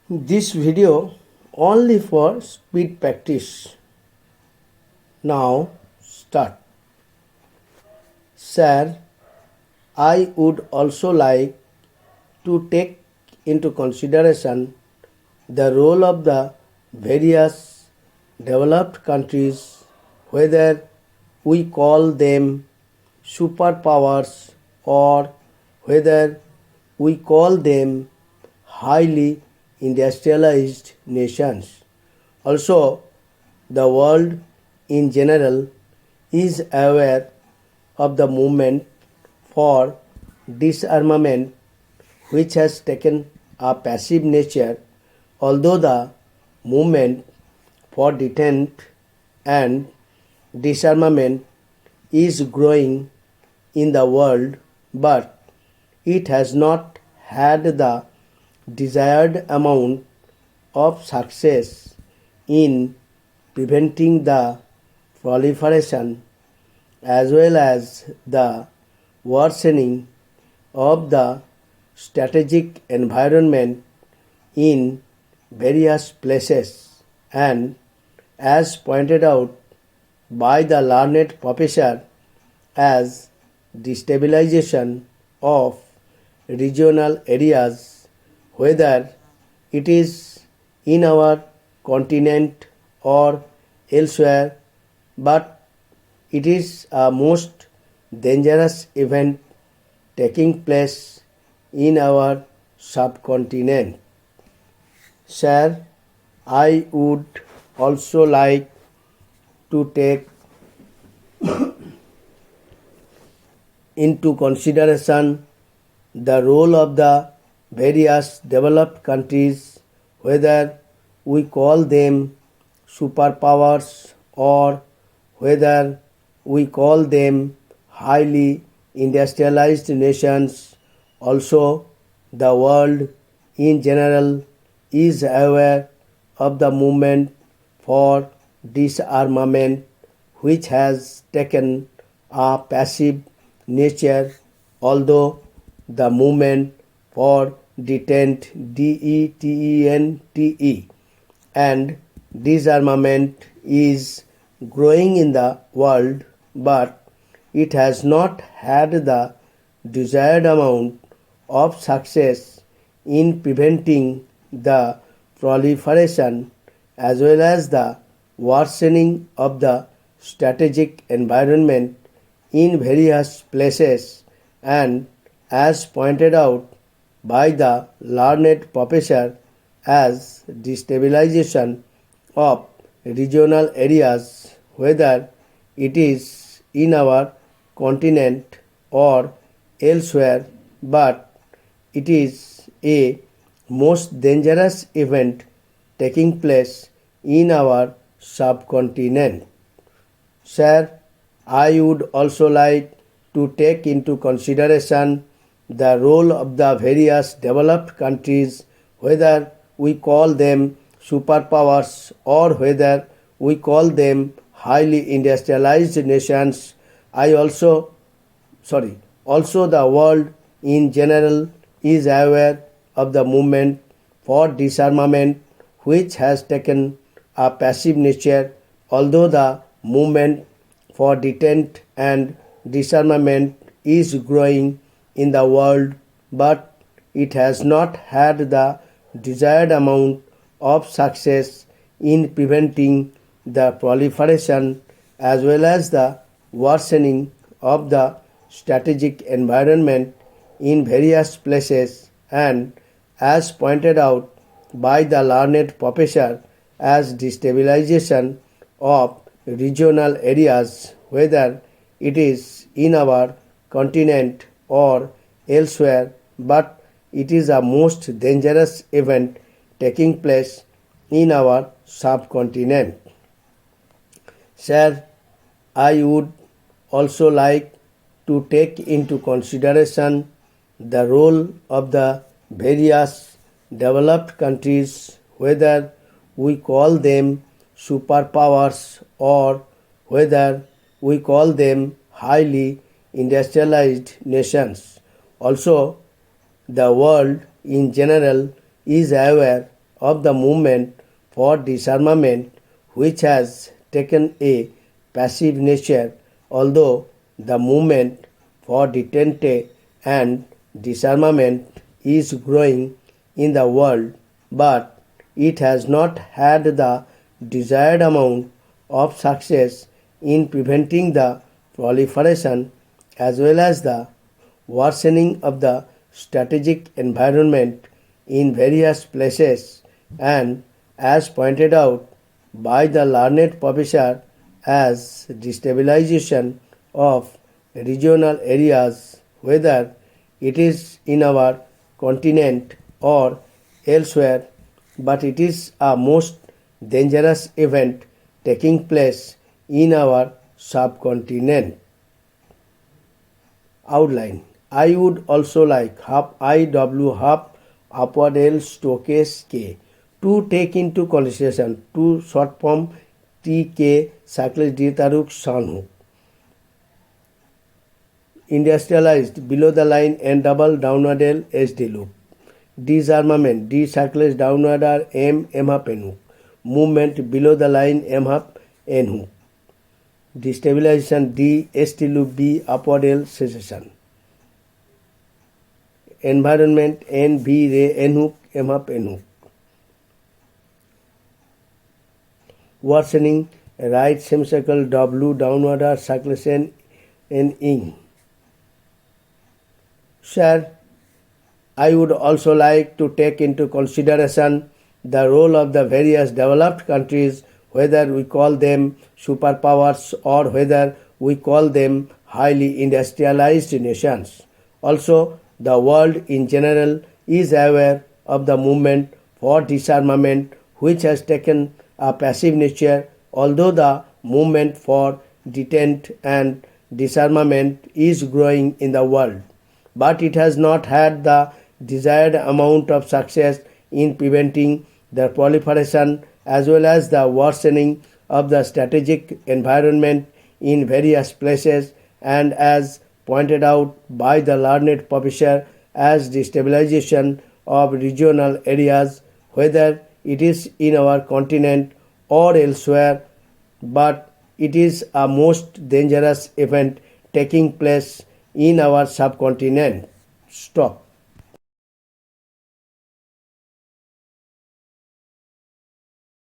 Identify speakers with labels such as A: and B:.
A: This video only for speed practice. Now start. Sir, I would also like to take into consideration the role of the various developed countries, whether we call them superpowers or whether we call them highly industrialized nations. Also, the world in general is aware of the movement for disarmament which has taken a passive nature, although the movement for detent and disarmament is growing in the world, but it has not had the desired amount of success in preventing the proliferation as well as the worsening of the strategic environment in various places, and as pointed out by the learned professor, as destabilization of regional areas, whether it is in our continent or elsewhere, but it is a most dangerous event taking place in our subcontinent. Sir, I would also like to take into consideration the role of the various developed countries, whether we call them superpowers or whether we call them highly industrialized nations. Also, the world in general is aware of the movement for disarmament which has taken a passive nature, although the movement for detent DETENTE and disarmament is growing in the world, but it has not had the desired amount of success in preventing the proliferation as well as the worsening of the strategic environment in various places, and as pointed out by the learned professor, as destabilization of regional areas, whether it is in our continent or elsewhere, but it is a most dangerous event taking place in our subcontinent. Sir, I would also like to take into consideration the role of the various developed countries, whether we call them superpowers or whether we call them highly industrialized nations. Also the world in general is aware of the movement for disarmament which has taken a passive nature, although the movement for detent and disarmament is growing in the world, but it has not had the desired amount of success in preventing the proliferation as well as the worsening of the strategic environment in various places, and as pointed out by the learned professor, as destabilization of regional areas, whether it is in our continent or elsewhere, but it is a most dangerous event taking place in our subcontinent. Sir, I would also like to take into consideration the role of the various developed countries, whether we call them superpowers or whether we call them highly industrialized nations. Also, the world in general is aware of the movement for disarmament, which has taken a passive nature, although the movement for detente and disarmament is growing in the world, but it has not had the desired amount of success in preventing the proliferation as well as the worsening of the strategic environment in various places, and as pointed out by the learned professor, as destabilization of regional areas, whether it is in our continent or elsewhere, but it is a most dangerous event taking place in our subcontinent. Outline. I would also like half IW half upward L Stokes K to take into consideration two short form TK cycles D Taruk Sanhu. Industrialized below the line and double downward L SD loop. Disarmament D cycles downward R M half N hook. Movement below the line M half N hook. Destabilization D ST loop B upward L secession. Environment N B ray N hook M half N hook. Worsening right semicircle W downward R circulation N ing. Sir, I would also like to take into consideration the role of the various developed countries, whether we call them superpowers or whether we call them highly industrialized nations. Also, the world in general is aware of the movement for disarmament, which has taken a passive nature, although the movement for detente and disarmament is growing in the world, but it has not had the desired amount of success in preventing the proliferation as well as the worsening of the strategic environment in various places, and as pointed out by the learned professor, as destabilization of regional areas, whether it is in our continent or elsewhere, but it is a most dangerous event taking place in our subcontinent. Stop.